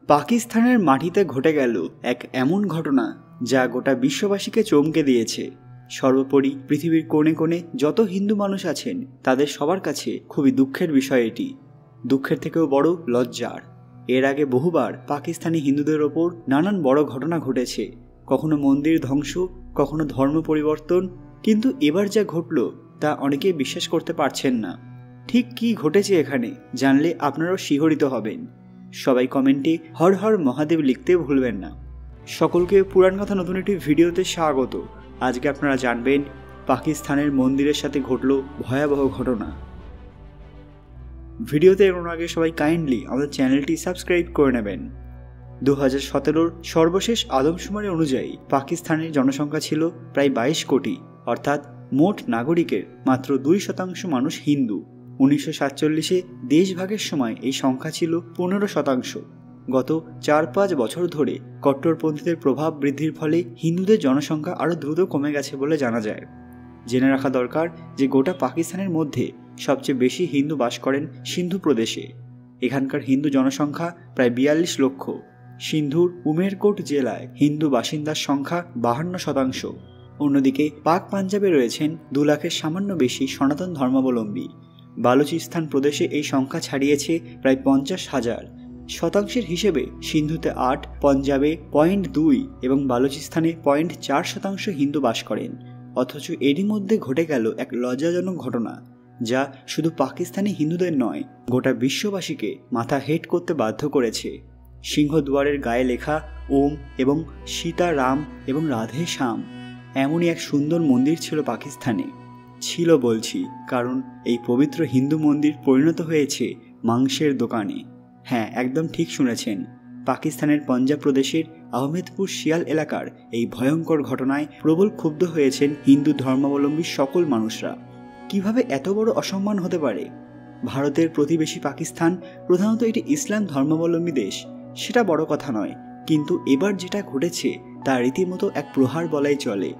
পাকিস্তানের মাটিতে ঘটে গেল এক এমন ঘটনা যা গোটা বিশ্ববাসীকে চমকে দিয়েছে। সর্বোপরি পৃথিবীর কোণে কোণে যত হিন্দু মানুষ আছেন তাদের সবার কাছে খুবই দুঃখের বিষয় এটি। দুঃখের থেকেও বড় লজ্জার। এর আগে বহুবার পাকিস্তানি হিন্দুদের ওপর নানান বড় ঘটনা ঘটেছে, কখনো মন্দির ধ্বংস, কখনো ধর্ম পরিবর্তন, কিন্তু এবার যা ঘটল তা অনেকেই বিশ্বাস করতে পারছেন না। ঠিক কী ঘটেছে এখানে জানলে আপনারাও শিহরিত হবেন। সবাই কমেন্টে হর হর মহাদেব লিখতে ভুলবেন না। সকলকে পুরাণ কথা নতুন একটি ভিডিওতে স্বাগত। আজকে আপনারা জানবেন পাকিস্তানের মন্দিরের সাথে ঘটল ভয়াবহ ঘটনা। ভিডিওতে এগোনোর আগে সবাই কাইন্ডলি আমাদের চ্যানেলটি সাবস্ক্রাইব করে নেবেন। 2017 সর্বশেষ আদমশুমারি অনুযায়ী পাকিস্তানের জনসংখ্যা ছিল প্রায় 22 কোটি, অর্থাৎ মোট নাগরিকের মাত্র 2% মানুষ হিন্দু। 1947-এ দেশভাগের সময় এই সংখ্যা ছিল 15%। গত 4-5 বছর ধরে কট্টরপন্থীদের প্রভাব বৃদ্ধির ফলে হিন্দুদের জনসংখ্যা আরও দ্রুত কমে গেছে বলে জানা যায়। জেনে রাখা দরকার যে গোটা পাকিস্তানের মধ্যে সবচেয়ে বেশি হিন্দু বাস করেন সিন্ধু প্রদেশে। এখানকার হিন্দু জনসংখ্যা প্রায় 42 লক্ষ। সিন্ধুর উমেরকোট জেলায় হিন্দু বাসিন্দার সংখ্যা 52%। অন্যদিকে পাক পাঞ্জাবে রয়েছেন 2 লাখের সামান্য বেশি সনাতন ধর্মাবলম্বী। বালুচিস্তান প্রদেশে এই সংখ্যা ছাড়িয়েছে প্রায় 50,000। শতাংশের হিসেবে সিন্ধুতে 8, পঞ্জাবে 0.2 এবং বালুচিস্তানে 0.4% হিন্দু বাস করেন। অথচ এরই মধ্যে ঘটে গেল এক লজ্জাজনক ঘটনা যা শুধু পাকিস্তানি হিন্দুদের নয়, গোটা বিশ্ববাসীকে মাথা হেট করতে বাধ্য করেছে। সিংহদুয়ারের গায়ে লেখা ওম এবং সীতা রাম এবং রাধে শ্যাম এমনই এক সুন্দর মন্দির ছিল পাকিস্তানে। ছিল বলছি, কারণ এই পবিত্র হিন্দু মন্দির পরিণত হয়েছে মাংসের দোকানে। হ্যাঁ, একদম ঠিক শুনেছেন। পাকিস্তানের পঞ্জাব প্রদেশের আহমেদপুর শিয়াল এলাকার এই ভয়ঙ্কর ঘটনায় প্রবল ক্ষুব্ধ হয়েছেন হিন্দু ধর্মাবলম্বী সকল মানুষরা। কিভাবে এত বড় অসম্মান হতে পারে? ভারতের প্রতিবেশী পাকিস্তান প্রধানত এটি ইসলাম ধর্মাবলম্বী দেশ, সেটা বড় কথা নয়, কিন্তু এবার যেটা ঘটেছে তা রীতিমতো এক প্রহার বলাই চলে।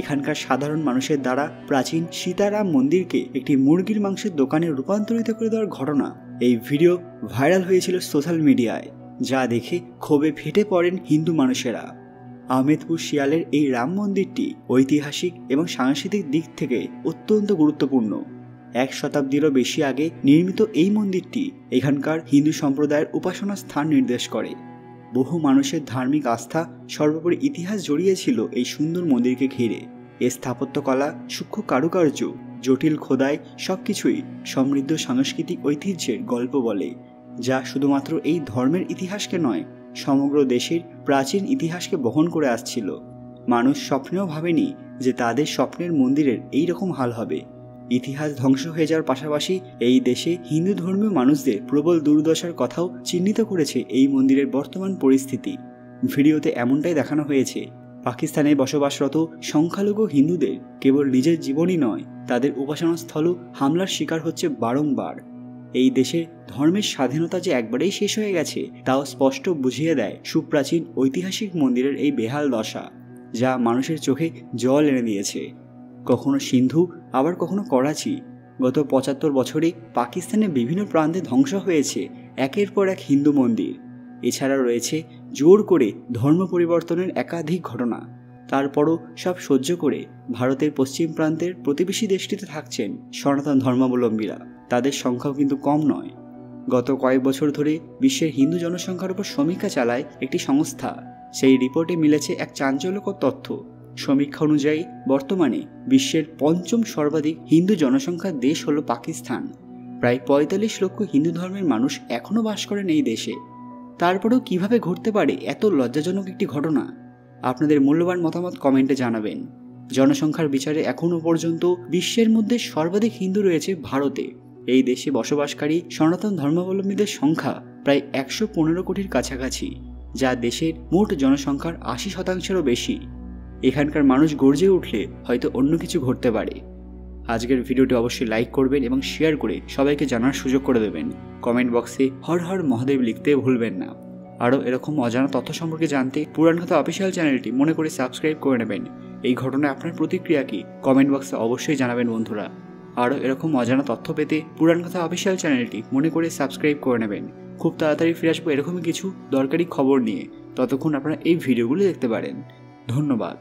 এখানকার সাধারণ মানুষের দ্বারা প্রাচীন সীতারাম মন্দিরকে একটি মুরগির মাংসের দোকানে রূপান্তরিত করে দেওয়ার ঘটনা। এই ভিডিও ভাইরাল হয়েছিল সোশ্যাল মিডিয়ায়, যা দেখে ক্ষোভে ফেটে পড়েন হিন্দু মানুষেরা। আহমেদপুর শিয়ালের এই রাম মন্দিরটি ঐতিহাসিক এবং সাংস্কৃতিক দিক থেকে অত্যন্ত গুরুত্বপূর্ণ। 1 শতাব্দীরও বেশি আগে নির্মিত এই মন্দিরটি এখানকার হিন্দু সম্প্রদায়ের উপাসনা স্থান নির্দেশ করে। বহু মানুষের ধার্মিক আস্থা, সর্বোপরি ইতিহাস জড়িয়েছিল এই সুন্দর মন্দিরকে ঘিরে। এর স্থাপত্যকলা, সূক্ষ্ম কারুকার্য, জটিল খোদাই সবকিছুই সমৃদ্ধ সাংস্কৃতিক ঐতিহ্যের গল্প বলে, যা শুধুমাত্র এই ধর্মের ইতিহাসকে নয়, সমগ্র দেশের প্রাচীন ইতিহাসকে বহন করে আসছিল। মানুষ স্বপ্নেও ভাবেনি যে তাদের স্বপ্নের মন্দিরের এই রকম হাল হবে। ইতিহাস ধ্বংস হয়ে যাওয়ার পাশাপাশি এই দেশে হিন্দু ধর্মীয় মানুষদের প্রবল দুর্দশার কথাও চিহ্নিত করেছে এই মন্দিরের বর্তমান পরিস্থিতি। ভিডিওতে এমনটাই দেখানো হয়েছে, পাকিস্তানে বসবাসরত সংখ্যালঘু হিন্দুদের কেবল নিজের জীবনই নয়, তাদের উপাসনাস্থলও হামলার শিকার হচ্ছে বারংবার। এই দেশের ধর্মের স্বাধীনতা যে একবারেই শেষ হয়ে গেছে তাও স্পষ্ট বুঝিয়ে দেয় সুপ্রাচীন ঐতিহাসিক মন্দিরের এই বেহাল দশা, যা মানুষের চোখে জল এনে দিয়েছে। কখনো সিন্ধু, আবার কখনো করাচি। গত 75 বছরে পাকিস্তানের বিভিন্ন প্রান্তে ধ্বংস হয়েছে একের পর এক হিন্দু মন্দির। এছাড়া রয়েছে জোর করে ধর্ম পরিবর্তনের একাধিক ঘটনা। তারপরও সব সহ্য করে ভারতের পশ্চিম প্রান্তের প্রতিবেশী দেশটিতে থাকছেন সনাতন ধর্মাবলম্বীরা। তাদের সংখ্যাও কিন্তু কম নয়। গত কয়েক বছর ধরে বিশ্বের হিন্দু জনসংখ্যার উপর সমীক্ষা চালায় একটি সংস্থা। সেই রিপোর্টে মিলেছে এক চাঞ্চল্যকর তথ্য। সমীক্ষা অনুযায়ী বর্তমানে বিশ্বের 5ম সর্বাধিক হিন্দু জনসংখ্যার দেশ হল পাকিস্তান। প্রায় 45 লক্ষ হিন্দু ধর্মের মানুষ এখনও বাস করেন এই দেশে। তারপরেও কিভাবে ঘটতে পারে এত লজ্জাজনক একটি ঘটনা? আপনাদের মূল্যবান মতামত কমেন্টে জানাবেন। জনসংখ্যার বিচারে এখনও পর্যন্ত বিশ্বের মধ্যে সর্বাধিক হিন্দু রয়েছে ভারতে। এই দেশে বসবাসকারী সনাতন ধর্মাবলম্বীদের সংখ্যা প্রায় 115 কোটির কাছাকাছি, যা দেশের মোট জনসংখ্যার 80%-এরও বেশি। এখানকার মানুষ গর্জে উঠলে হয়তো অন্য কিছু ঘটতে পারে। আজকের ভিডিওটি অবশ্যই লাইক করবেন এবং শেয়ার করে সবাইকে জানার সুযোগ করে দেবেন। কমেন্ট বক্সে হর হর মহাদেব লিখতে ভুলবেন না। আরও এরকম অজানা তথ্য সম্পর্কে জানতে পুরাণ কথা অফিসিয়াল চ্যানেলটি মনে করে সাবস্ক্রাইব করে নেবেন। এই ঘটনায় আপনার প্রতিক্রিয়া কি কমেন্ট বক্সে অবশ্যই জানাবেন বন্ধুরা। আরও এরকম অজানা তথ্য পেতে পুরাণ কথা অফিসিয়াল চ্যানেলটি মনে করে সাবস্ক্রাইব করে নেবেন। খুব তাড়াতাড়ি ফিরে আসবো এরকমই কিছু দরকারি খবর নিয়ে। ততক্ষণ আপনারা এই ভিডিওগুলো দেখতে পারেন। ধন্যবাদ।